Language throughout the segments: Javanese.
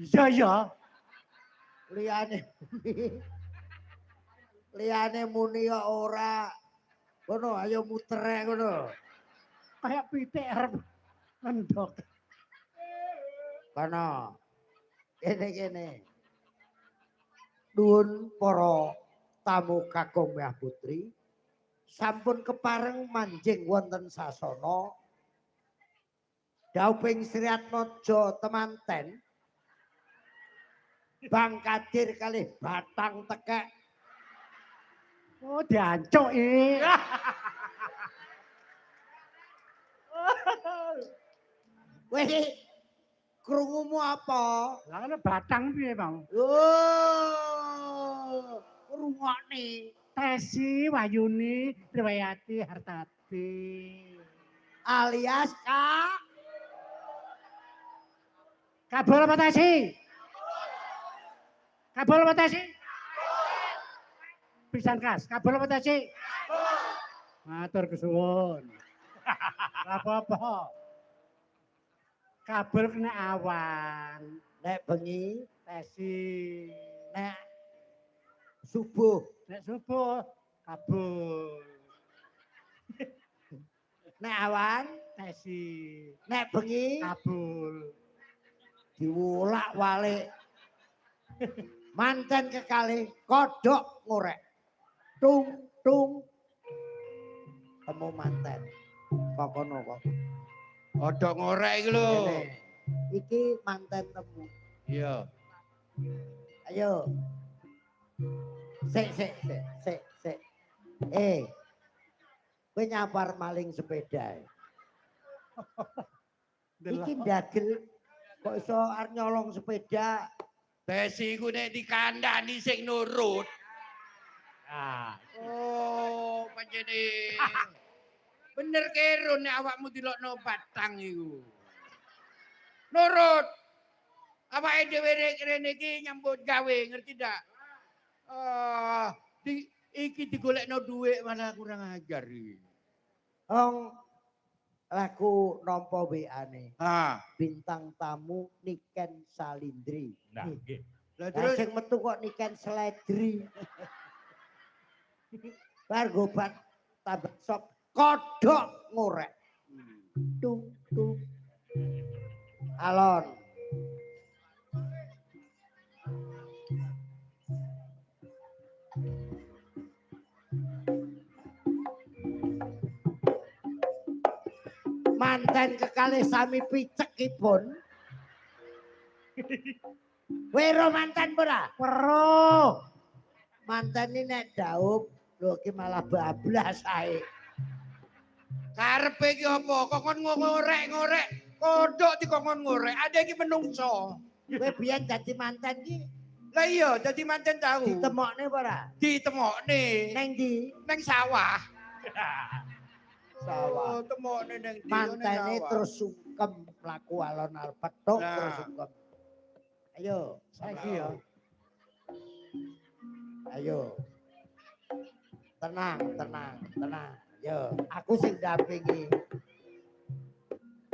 Iya ya. Liyane muni kok ora. Ngono ayo muter ngono. Kayak pitik arep ngendok. Kono. Kene. Nuwun para tamu kakung Mbah Putri. Sampun kepareng manjing wonten sasana. Dauping Sri Atmaja temanten. Bang Kadir kalih batang tekek. Oh, diancuki. Weh, krungumu apa? Lah ana batang piye, Bang? Oh, rungokne. Tesi Wayuni Riwayati Hartati. Alias Kak. Kabul apa Tesi? Kabul apa Tesi? Pisan kas, kabul apa Tesi? Matur kesuwun. Ora apa-apa. Kabul kena awan. Nek bengi, Tesi. nek subuh, Nek subuh kabul. nek awan, Tesi. nek bengi Kabul. diwolak-walik. Manten kekalih kodhok ngorek. Tung tung. Temu manten. Kok kono kok. Kodhok ngorek iki lho. Kene. Iki manten temu. Iya. Ayo. Sik. Kowe nyapar maling sepeda. Iki ndagel kok iso arep nyolong sepeda. Tesi ku nek dikandani sing nurut. Ah, Oh, pancene. Bener kero nek awakmu dilokno batang iku. Nurut. Awake dhewe rene iki nyambut gawe, ngerti ndak? Iki digolekno dhuwit malah kurang ajar iki. Ong laku nampa WA-ne. Ah, Bintang tamu Niken Salindri. nah nggih. lah Terus terus sing metu kok Niken Seledri. Bar gobat tambah sop kodhok ngorek. Tung tung. Alon. Manten kekalih sami picekipun. Wero manten ora? Weruh. Manten ini nek daup lho ki malah bablas ae. karepe iki apa? Kok kon ngorek-ngorek. Kodhok dikongkon ngorek. Ada iki menungso. Kowe biyen dadi manten ki Lah iya, dadi manten tahu. ditemokne apa ora? Ditemokne Neng ndi? nang sawah. Sawah. Oh, temokne nang ndi? Mantene terus sungkem mlaku alon-alon petuk Nah. terus sungkem. Ayo, Saiki ya. ayo. Tenang. Yo, aku sing dampingi.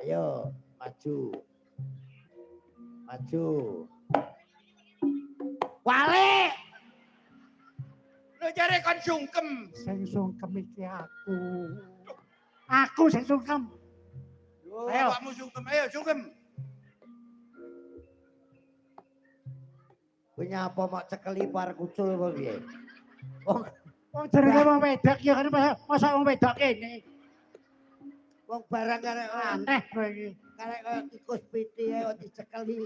Ayo, maju. Wale! Lho jare kon sungkem. Sing sungkem iki aku. Aku sing sungkem. Yo, Ayo. awakmu sungkem. Ayo sungkem. Kowe nyapa mok cekeli par kucul apa piye? Wong jenenge wong wedok ya kan masa wong wedok kene. Wong barang karek Aneh kowe iki. karek kaya tikus piti ae kok dicekeli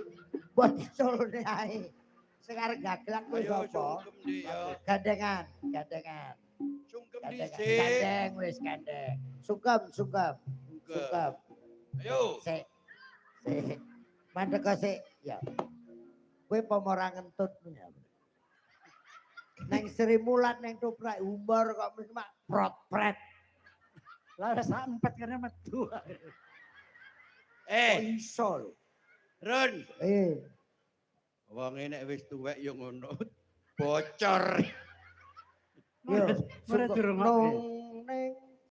mbok diculne ae. Sing arep gaglak kuwi Ayo sapa? sungkem di ya. Gandengan. Sungkem Gandeng. dhisik. Gandeng wis gandeng. Sungkem. Ayo. Sik. Mandek kok sik. Ya. Kowe pomora ngentut ya. Neng Sri Mulat neng toprak humor kok mesti mak prot-pret. Lah wis sak empet kene metu. Kok Eh, iso lho. Run. Wong nek wis tuwek yo ngono. Bocor. yo Ora sungkem. dirungokke. Nong neng